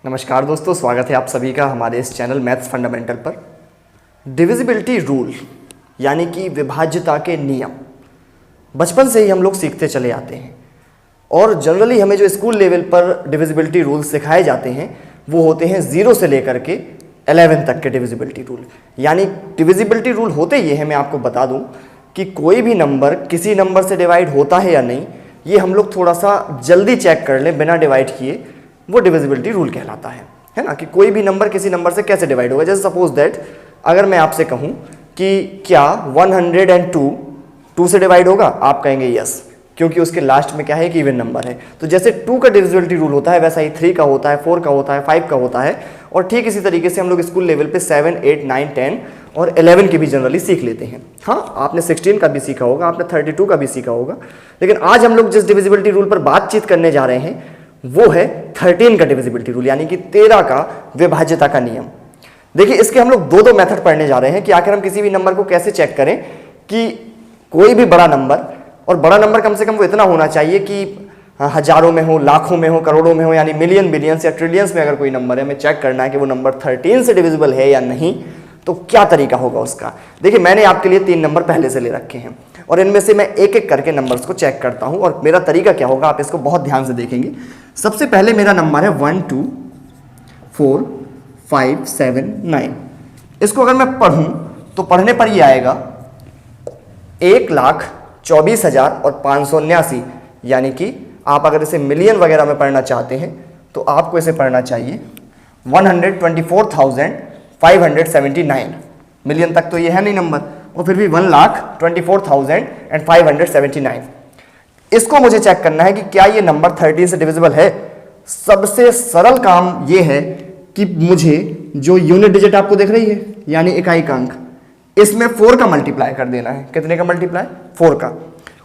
नमस्कार दोस्तों, स्वागत है आप सभी का हमारे इस चैनल मैथ्स फंडामेंटल पर। डिविजिबिलिटी रूल यानी कि विभाज्यता के नियम बचपन से ही हम लोग सीखते चले आते हैं और जनरली हमें जो स्कूल लेवल पर डिविजिबिलिटी रूल सिखाए जाते हैं वो होते हैं 0 से लेकर के 11 तक के डिविजिबिलिटी रूल। यानी डिविजिबिलिटी रूल होते ये हैं, मैं आपको बता दूं कि कोई भी नंबर किसी नंबर से डिवाइड होता है या नहीं, ये हम लोग थोड़ा सा जल्दी चेक कर लें बिना डिवाइड किए, वो डिविजिबिलिटी रूल कहलाता है ना। कि कोई भी नंबर किसी नंबर से कैसे डिवाइड होगा। जैसे सपोज दैट अगर मैं आपसे कहूं कि क्या 102 2 से डिवाइड होगा, आप कहेंगे यस, क्योंकि उसके लास्ट में क्या है, एक इवन नंबर है। तो जैसे 2 का डिविजिबिलिटी रूल होता है वैसा ही 3 का होता है, 4 का होता है, 5 का होता है। और ठीक इसी तरीके से हम लोग स्कूल लेवल पे 7, 8, 9, 10 और 11 के भी जनरली सीख लेते हैं। हाँ, आपने 16 का भी सीखा होगा, आपने 32 का भी सीखा होगा। लेकिन आज हम लोग जिस डिविजिबिलिटी रूल पर बातचीत करने जा रहे हैं वो है 13 का डिविजिबिलिटी रूल, यानी कि 13 का विभाज्यता का नियम। देखिए, इसके हम लोग दो मेथड पढ़ने जा रहे हैं कि आखिर हम किसी भी नंबर को कैसे चेक करें कि कोई भी बड़ा नंबर, और बड़ा नंबर कम से कम वो इतना होना चाहिए कि हजारों में हो, लाखों में हो, करोड़ों में हो, यानी मिलियन, बिलियंस या ट्रिलियंस में अगर कोई नंबर है, हमें चेक करना है कि वो नंबर 13 से डिविजिबल है या नहीं, तो क्या तरीका होगा उसका। देखिए, मैंने आपके लिए 3 नंबर पहले से ले रखे हैं और इनमें से मैं एक एक करके नंबर्स को चेक करता हूं और मेरा तरीका क्या होगा आप इसको बहुत ध्यान से देखेंगे। सबसे पहले मेरा नंबर है 1 2 4 5 7 9। इसको अगर मैं पढ़ूं तो पढ़ने पर ये आएगा 1,24,579, यानी कि आप अगर इसे मिलियन वगैरह में पढ़ना चाहते हैं तो आपको इसे पढ़ना चाहिए 124,579। मिलियन तक तो ये है नहीं नंबर, और फिर भी 1,24,579। इसको मुझे चेक करना है कि क्या ये नंबर 13 से डिविजिबल है। सबसे सरल काम ये है कि मुझे जो यूनिट डिजिट आपको दिख रही है, यानी इकाई का अंक, इसमें 4 का मल्टीप्लाई कर देना है। कितने का मल्टीप्लाई? 4 का।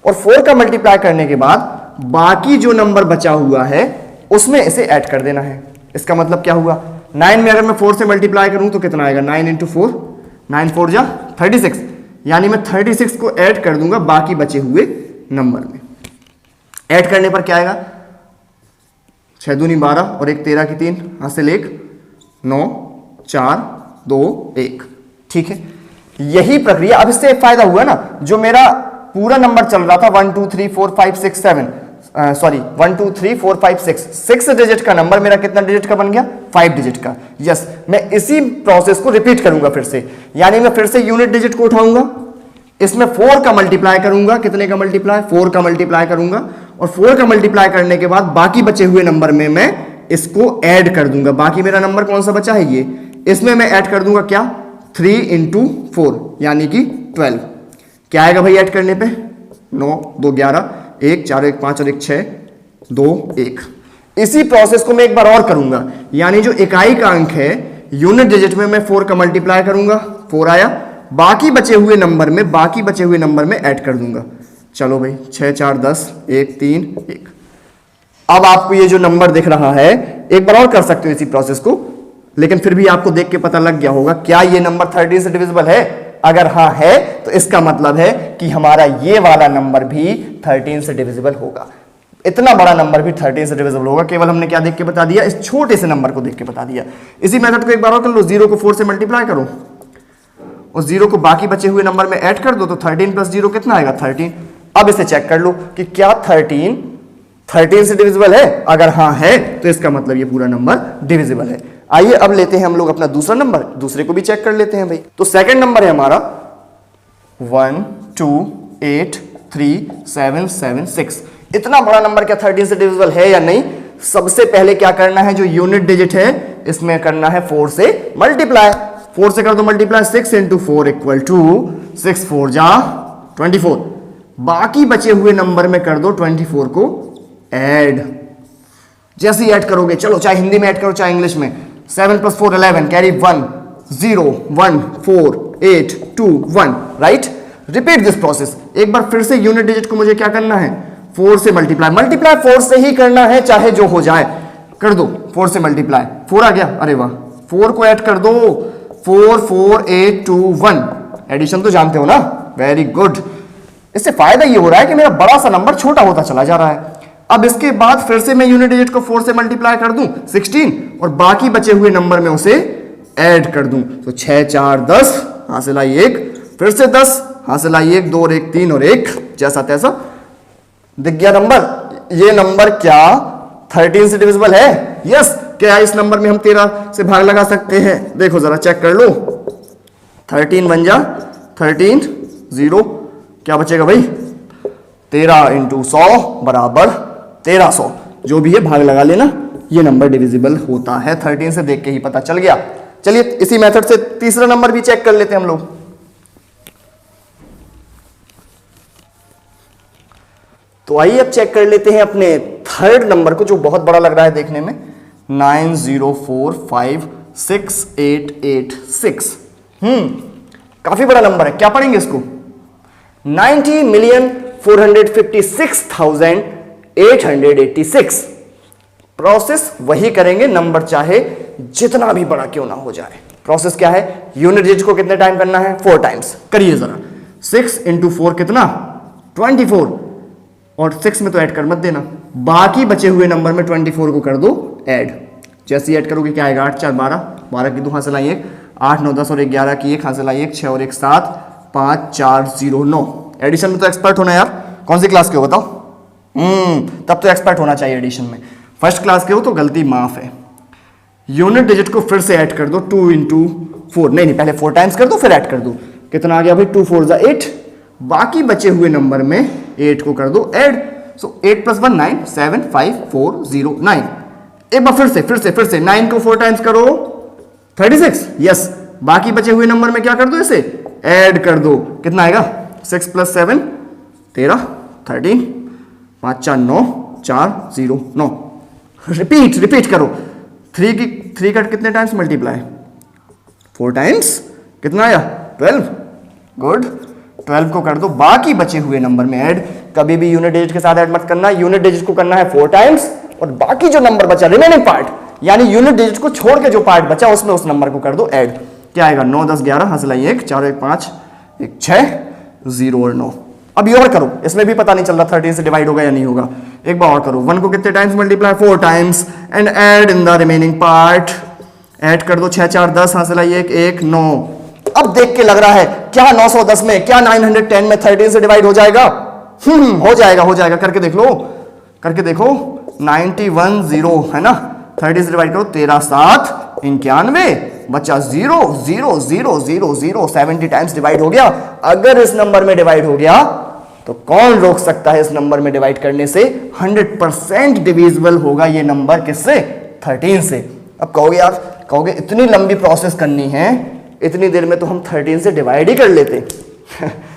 और 4 का मल्टीप्लाई करने के बाद बाकी जो नंबर बचा हुआ है उसमें इसे ऐड कर देना है। इसका मतलब क्या हुआ, 9 में अगर मैं 4 से मल्टीप्लाई करूं तो कितना आएगा, 9 × 4, 9 4 जा 36, यानी मैं 36 को ऐड कर दूंगा बाकी बचे हुए नंबर में। ऐड करने पर क्या आएगा, 6 दूनी 12 और 1 13 की 3, हासिल 1 9 4 2 1। ठीक है, यही प्रक्रिया। अब इससे एक फायदा हुआ ना, जो मेरा पूरा नंबर चल रहा था 1 2 3 4 5 6 7, सॉरी 1 2 3 4 5 6 डिजिट का नंबर मेरा कितना डिजिट का बन गया, 5 डिजिट का। यस, मैं इसी प्रोसेस को रिपीट करूंगा फिर से, यानी मैं फिर से यूनिट डिजिट को उठाऊंगा, इसमें 4 का मल्टीप्लाई करूंगा। कितने का मल्टीप्लाई? 4 का मल्टीप्लाई करूंगा, और 4 का मल्टीप्लाई करने के बाद बाकी बचे हुए नंबर में मैं इसको ऐड कर दूंगा। बाकी मेरा नंबर कौन सा बचा है, ये, इसमें मैं ऐड कर दूंगा क्या, 3 × 4, यानी कि 12। क्या आएगा भाई ऐड करने पे, 9 2 11, 1 4 1 5 और 1 6 2 1। इसी प्रोसेस को मैं एक बार और करूंगा, यानी जो इकाई का अंक है यूनिट डिजिट में मैं 4 का मल्टीप्लाई करूंगा, 4 आया, बाकी बचे हुए नंबर में ऐड कर दूंगा। चलो भाई, 6 4 10 1 3 1। अब आपको ये जो नंबर दिख रहा है, एक बार और कर सकते हो इसी प्रोसेस को, लेकिन फिर भी आपको देख के पता लग गया होगा क्या ये नंबर 13 से डिविजिबल है। अगर हाँ है तो इसका मतलब है कि हमारा ये वाला नंबर भी 13 से डिविजिबल होगा। इतना बड़ा नंबर भी 13 से डिविजिबल होगा। केवल हमने क्या देख के बता दिया, इस छोटे से नंबर को देख के बता दिया। इसी मेथड को एक बार और कर लो, 0 को 4 से मल्टीप्लाई करो और 0 को बाकी बचे हुए नंबर में ऐड कर दो, तो 13 + 0 कितना आएगा, 13। अब इसे चेक कर लो कि क्या 13 से डिविजिबल है। अगर हाँ है तो इसका मतलब ये पूरा नंबर डिविजिबल है। आइए अब लेते हैं हम लोग अपना दूसरा नंबर, दूसरे को भी चेक कर लेते हैं भाई। तो सेकंड नंबर है हमारा 1 2 8 3 7 7 6। इतना बड़ा नंबर क्या 13 से डिविजिबल है या नहीं। सबसे पहले क्या करना है, जो यूनिट डिजिट है इसमें करना है 4 से मल्टीप्लाई। 4 से कर दो मल्टीप्लाई, 6 × 4 = 6 4 जा 24। बाकी बचे हुए नंबर में कर दो 24 को ऐड। जैसे ही ऐड करोगे, चलो चाहे हिंदी में ऐड करो चाहे इंग्लिश में, 7 + 4 11, carry 1 0 1 4 8 2 1, right. Repeat this process. एक बार फिर से यूनिट डिजिट को मुझे क्या करना है, 4 से मल्टीप्लाई 4 से ही करना है, चाहे जो हो जाए। कर दो 4 से मल्टीप्लाई, 4 आ गया, अरे वाह, 4 को ऐड कर दो, 4 4 8 2 1। एडिशन तो जानते हो ना, वेरी गुड। इससे फायदा ये हो रहा है कि मेरा बड़ा सा नंबर छोटा होता चला जा रहा है। अब इसके बाद फिर से मैं यूनिट डिजिट को 4 से मल्टीप्लाई कर दूं 16 और बाकी बचे हुए नंबर में उसे ऐड कर दूं। तो 6 4 10 हासिल आई 1, फिर से 10 हासिल आई 1, 2 और 1 3 और 1 जैसा तैसा दिख गया नंबर। ये नंबर क्या 13 से डिविजिबल है? यस। क्या इस नंबर में हम 13 से भाग लगा सकते हैं? देखो जरा चेक कर लो। 13 बन जा 13 0 क्या बचेगा भाई? 13 इंटू 100 बराबर 1300। जो भी है भाग लगा लेना, ये नंबर डिविजिबल होता है। 13 से देख के ही पता चल गया। चलिए इसी मेथड से तीसरा नंबर भी चेक कर लेते हैं हम लोग। तो आइए अब चेक कर लेते हैं अपने थर्ड नंबर को, जो बहुत बड़ा लग रहा है देखने में। 904568886। काफी बड़ा नंबर है। क्या पढ़ेंगे इसको? 90,456,886। प्रोसेस वही करेंगे, नंबर चाहे जितना भी बड़ा क्यों ना हो जाए। प्रोसेस क्या है? यूनिट डिजिट को कितने टाइम करना है? 4 टाइम्स। करिए जरा। 6 इंटू 4 कितना? 24। और 6 में तो ऐड कर मत देना, बाकी बचे हुए नंबर में 24 को कर दो ऐड। जैसे ऐड करोगे क्या आएगा? 8 4 12, 12 की 2 हासिल आई 1, 8 9 10 और 11 की 1 हासिल आई 1, 6 और 1 7, 5 4 0 9। एडिशन में तो एक्सपर्ट होना यार। कौन सी क्लास के हो बताओ? तब तो एक्सपर्ट होना चाहिए एडिशन में। फर्स्ट क्लास के हो तो गलती माफ है। यूनिट डिजिट को फिर से ऐड कर दो। 2 इंटू 4, नहीं पहले 4 टाइम्स कर दो फिर ऐड कर दो। कितना आ गया भाई? 2 4 8। बाकी बचे हुए नंबर में 8 को कर दो ऐड। सो 8 + 1 9, 7 5 4 0 9। एक बार फिर से 9 को 4 टाइम्स करो 36। यस। बाकी बचे हुए नंबर में क्या कर दो? इसे ऐड कर दो। कितना आएगा? 6 + 7 13 13, 5 4 9 4 0 9। रिपीट करो। 3 का कितने टाइम्स मल्टीप्लाई? 4 टाइम्स। कितना आया? 12। गुड। 12 को कर दो बाकी बचे हुए नंबर में ऐड। कभी भी यूनिट डिजिट के साथ ऐड मत करना। यूनिट डिजिट को करना है 4 टाइम्स और बाकी जो नंबर बचा रिमेनिंग पार्ट, यानी यूनिट डिजिट को छोड़ के जो पार्ट बचा उसमें उस नंबर को कर दो ऐड। क्या आएगा? 9 10 11 हासिल आई 1, 4 1 5 1 6 0 और 9। अब ये और करो, इसमें भी पता नहीं चल रहा 13 से डिवाइड होगा या नहीं होगा। एक बार और करो। 1 को कितने times multiply? 4 times and add in the remaining part. Add कर दो 6 4 10 हासिल आई 1 1 9। अब देख के लग रहा है क्या 910 में, क्या 910 में 13 से डिवाइड हो जाएगा? हो जाएगा। करके देख लो, करके देखो। 91 0 है ना। 30 से डिवाइड करो 13 7 91 बच्चा 0 0 0 0 0 70 टाइम्स डिवाइड हो गया। अगर इस नंबर में डिवाइड हो गया तो कौन रोक सकता है इस नंबर में डिवाइड करने से? 100% डिविजिबल होगा ये नंबर। किससे? 13 से। अब कहोगे इतनी लंबी प्रोसेस करनी है, इतनी देर में तो हम 13 से डिवाइड ही कर लेते।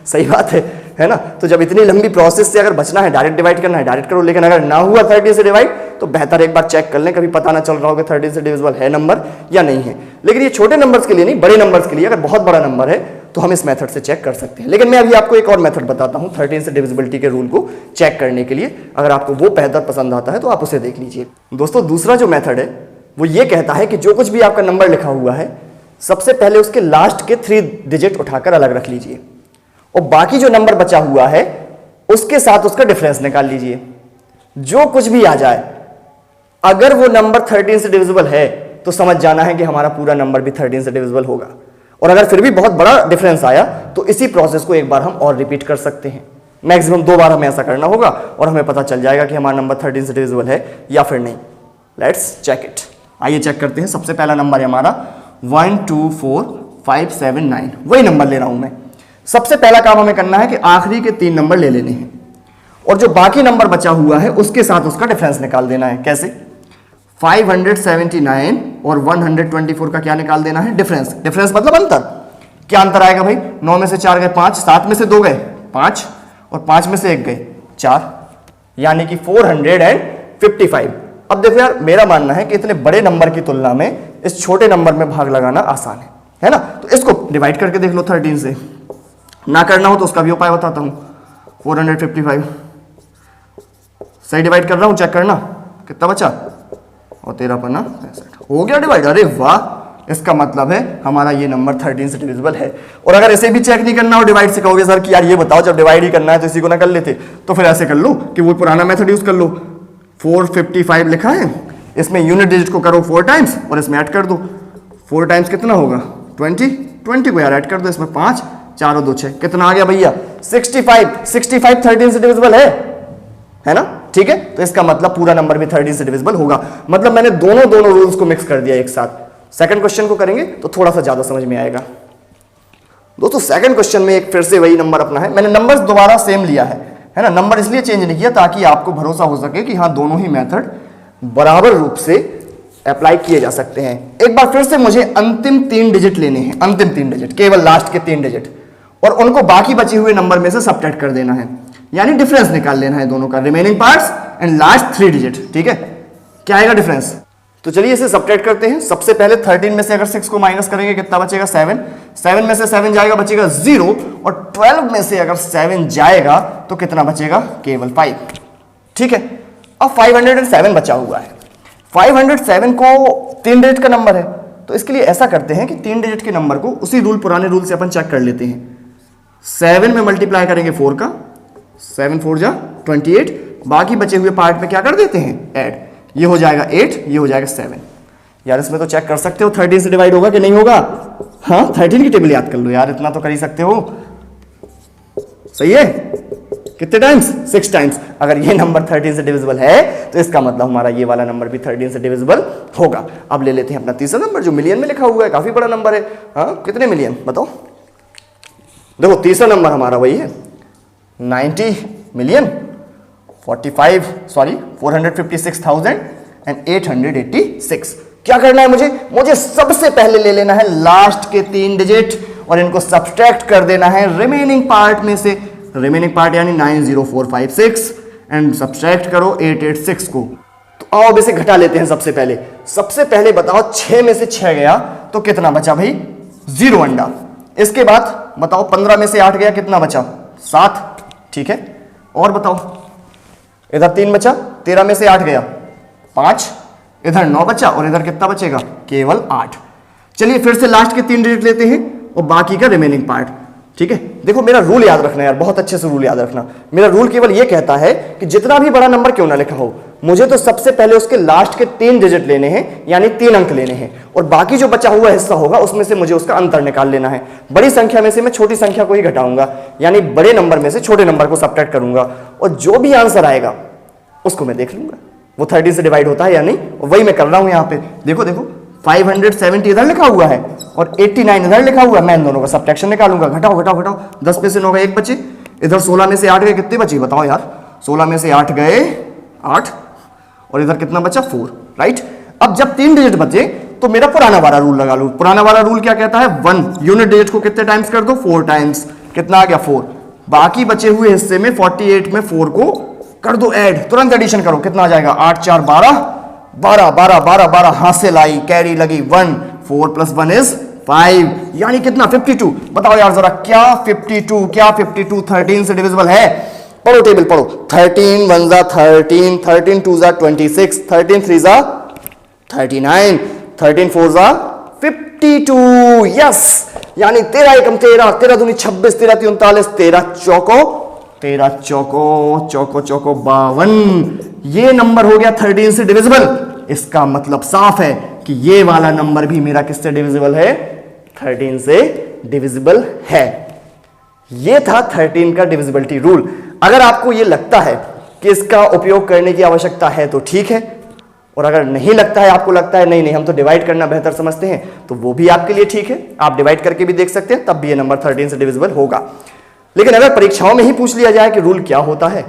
सही बात है ना। तो जब इतनी लंबी प्रोसेस से अगर बचना है, डायरेक्ट डिवाइड करना है, डायरेक्ट करो। लेकिन अगर ना हुआ 13 से डिवाइड तो बेहतर एक बार चेक कर लें, कभी पता ना चल रहा होगा 13 से डिविजिबल है नंबर या नहीं है। लेकिन ये छोटे नंबर्स के लिए नहीं, बड़े नंबर्स के लिए अगर बहुत बड़ा नंबर है तो हम इस मेथड से चेक कर सकते हैं। लेकिन मैं अभी आपको एक और मेथड बताता हूं 13 से डिविजिबिलिटी के रूल को चेक करने के लिए। अगर आपको वो बेहतर पसंद आता है तो आप उसे देख लीजिए। दोस्तों दूसरा जो मेथड है वो ये कहता है कि जो कुछ भी आपका नंबर लिखा हुआ है सबसे पहले उसके लास्ट के 3 डिजिट उठाकर अलग रख लीजिए और बाकी जो नंबर बचा हुआ है उसके साथ उसका डिफरेंस निकाल लीजिए। जो कुछ भी आ जाए, अगर वो नंबर 13 से डिविजिबल है तो समझ जाना है कि हमारा पूरा नंबर भी 13 से डिविजिबल होगा। और अगर फिर भी बहुत बड़ा डिफरेंस आया तो इसी प्रोसेस को एक बार हम और रिपीट कर सकते हैं। मैक्सिमम 2 बार हमें ऐसा करना होगा और हमें पता चल जाएगा कि हमारा नंबर 13 से डिविजिबल है या फिर नहीं। Let's check it. आइए चेक करते हैं। सबसे पहला नंबर है हमारा 124579। वही नंबर ले रहा हूं मैं। सबसे पहला काम हमें करना है कि आखिरी के 3 नंबर ले लेने हैं और जो बाकी नंबर बचा हुआ है उसके साथ उसका डिफरेंस निकाल देना है। कैसे? 579 और 124 का क्या निकाल देना है? डिफरेंस। डिफरेंस मतलब अंतर। क्या अंतर आएगा भाई? 9 में से 4 गए 5, 7 में से 2 गए 5 और 5 में से 1 गए 4, यानी कि 455। अब देखो यार, मेरा मानना है कि इतने बड़े नंबर की तुलना में इस छोटे नंबर में भाग लगाना आसान है ना। तो इसको डिवाइड करके देख लो 13 से। ना करना हो तो उसका भी उपाय बताता हूं। 455 सही डिवाइड कर रहा हूं, चेक करना कितना बचा। और 13 पन्ना 65 हो गया डिवाइड। अरे वाह, इसका मतलब है हमारा ये नंबर 13 से डिविजिबल है। और अगर ऐसे भी चेक नहीं करना हो, डिवाइड से कहोगे सर कि यार ये बताओ जब डिवाइड ही करना है तो इसी को ना कर लेते, तो फिर ऐसे कर लो कि वो पुराना मेथड यूज कर लो। 455 लिखा है, इसमें यूनिट डिजिट को करो 4 टाइम्स और इसमें ऐड कर दो। 4 टाइम्स कितना होगा 20 को यार ऐड कर दो, इसमें 5 4 और 2 6, कितना आ गया भैया 65 13 से डिविजिबल है ना, ठीक है। तो इसका मतलब पूरा नंबर भी 13 से डिविजिबल होगा। मतलब मैंने दोनों रूल्स को मिक्स कर दिया एक साथ। सेकंड क्वेश्चन को करेंगे तो थोड़ा सा ज्यादा समझ में आएगा। दोस्तों सेकंड क्वेश्चन में एक फिर से वही नंबर अपना है, मैंने नंबर्स दोबारा सेम लिया है ना, नंबर इसलिए चेंज नहीं किया ताकि आपको भरोसा हो सके कि हाँ दोनों ही मेथड बराबर रूप से अप्लाई किए जा सकते हैं। एक बार फिर से मुझे अंतिम 3 डिजिट लेने हैं, अंतिम 3 डिजिट, केवल लास्ट के 3 डिजिट, और उनको बाकी बचे हुए नंबर में से सबट्रैक्ट कर देना है, यानी डिफरेंस निकाल लेना है दोनों का, remaining parts and last 3 digit, ठीक है। क्या आएगा डिफरेंस? तो चलिए इसे सबट्रैक्ट करते हैं। सबसे पहले 13 में से अगर 6 को माइनस करेंगे कितना बचेगा 7 में से 7 जाएगा बचेगा 0, और 12 में से अगर 7 जाएगा तो कितना बचेगा केवल 5, ठीक है। अब 507 बचा हुआ है। 507 को 3 डिजिट का नंबर है, तो इसके लिए ऐसा करते हैं कि 3 डिजिट के नंबर को उसी पुराने रूल से अपन चेक कर लेते हैं। 7 में मल्टीप्लाई करेंगे 4 का, 7 4 जा 28, बाकी बचे हुए पार्ट में क्या कर देते हैं ऐड, ये हो जाएगा 8, ये हो जाएगा 7। यार इसमें तो चेक कर सकते हो 13 से डिवाइड होगा कि नहीं होगा। हाँ 13 की टेबल याद कर लो यार, इतना तो कर ही सकते हो, सही है। कितने टाइम्स 6 टाइम्स। अगर ये नंबर 13 से डिविजिबल है तो इसका मतलब हमारा ये वाला नंबर भी 13 से डिविजिबल होगा। अब ले लेते हैं अपना तीसरा नंबर जो मिलियन में लिखा हुआ है, काफी बड़ा नंबर है। हाँ कितने मिलियन बताओ, देखो तीसरा नंबर हमारा वही है 90 मिलियन 456,886। क्या करना है मुझे सबसे पहले ले लेना है लास्ट के 3 डिजिट और इनको सब्सट्रैक्ट कर देना है रिमेनिंग पार्ट में से। रिमेनिंग पार्ट यानी 90456 एंड सब्सट्रैक्ट करो 886 को। तो आओ अब इसे घटा लेते हैं। सबसे पहले बताओ 6 में से 6 गया तो कितना बचा भाई 0 अंडा। इसके बाद बताओ 15 में से 8 गया कितना बचा 7, ठीक है। और बताओ इधर 3 बचा, 13 में से 8 गया 5, इधर 9 बचा और इधर कितना बचेगा केवल 8। चलिए फिर से लास्ट के 3 डिजिट लेते हैं और बाकी का रिमेनिंग पार्ट, ठीक है। देखो मेरा रूल याद रखना यार, बहुत अच्छे से रूल याद रखना। मेरा रूल केवल ये कहता है कि जितना भी बड़ा नंबर क्यों ना लिखा हो, मुझे तो सबसे पहले उसके लास्ट के 3 डिजिट लेने हैं, यानी 3 अंक लेने हैं, और बाकी जो बचा हुआ हिस्सा होगा उसमें से मुझे उसका अंतर निकाल लेना है। बड़ी संख्या में से मैं छोटी संख्या को ही घटाऊंगा, यानी बड़े नंबर में से छोटे नंबर को सबट्रैक्ट करूंगा, और जो भी आंसर आएगा उसको मैं देख लूंगा वो 13 से डिवाइड होता है या नहीं। और वही मैं कर रहा हूं यहाँ पे। देखो 570 इधर लिखा हुआ है और 89 इधर लिखा हुआ है। मैं इन दोनों का सबट्रैक्शन निकालूंगा। घटाओ 10 में से 9 गए 1 बचे, इधर 16 में से 8 गए कितने बचे बताओ यार। 16 में से 8 गए 8 और इधर कितना बचा 4, राइट। अब जब 3 डिजिट बचे तो मेरा पुराना वाला रूल लगा लूं। पुराना वाला रूल क्या कहता है 1 यूनिट डिजिट को कितने टाइम्स कर दो 4 टाइम्स, कितना आ गया 4। बाकी बचे हुए हिस्से में 48 में 4 को कर दो ऐड, तुरंत एडिशन करो कितना आ जाएगा 8 4 12 हाथ से लाई कैरी लगी 1, 4 + 1 = 5, यानी कितना 52। बताओ यार जरा क्या 52 13 से डिविजिबल है। पढ़ो टेबल पढ़ो, 13 1 = 13, 13 2 = 26, 13 3 = 39, 13 4 = 52। यस, यानी 13 एकम 13, 13 दूनी 26, 13 × 39, 13 चौको 52। ये नंबर हो गया 13 से डिविजिबल। इसका मतलब साफ है कि ये वाला नंबर भी मेरा किससे डिविजिबल है 13 से डिविजिबल है। ये था 13 का डिविजिबिलिटी रूल। अगर आपको ये लगता है कि इसका उपयोग करने की आवश्यकता है तो ठीक है, और अगर नहीं लगता है, आपको लगता है नहीं हम तो डिवाइड करना बेहतर समझते हैं, तो वो भी आपके लिए ठीक है। आप डिवाइड करके भी देख सकते हैं, तब भी ये नंबर 13 से डिविजिबल होगा। लेकिन अगर परीक्षाओं में ही पूछ लिया जाए कि रूल क्या होता है,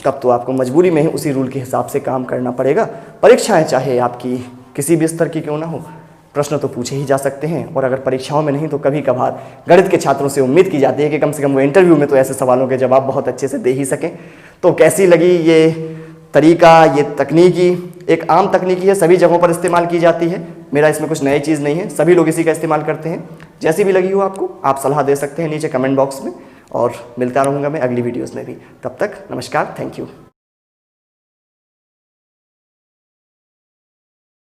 तब तो आपको मजबूरी में ही उसी रूल के हिसाब से काम करना पड़ेगा। परीक्षाएं चाहे आपकी किसी भी स्तर की क्यों ना हो, प्रश्न तो पूछे ही जा सकते हैं। और अगर परीक्षाओं में नहीं तो कभी कभार गणित के छात्रों से उम्मीद की जाती है कि कम से कम वो इंटरव्यू में तो ऐसे सवालों के जवाब बहुत अच्छे से दे ही सकें। तो कैसी लगी ये तरीका, ये तकनीकी एक आम तकनीकी है, सभी जगहों पर इस्तेमाल की जाती है। मेरा इसमें कुछ नई चीज़ नहीं है, सभी लोग इसी का इस्तेमाल करते हैं। जैसी भी लगी हो आपको, आप सलाह दे सकते हैं नीचे कमेंट बॉक्स में, और मिलता रहूँगा मैं अगली वीडियोज़ में भी। तब तक नमस्कार, थैंक यू।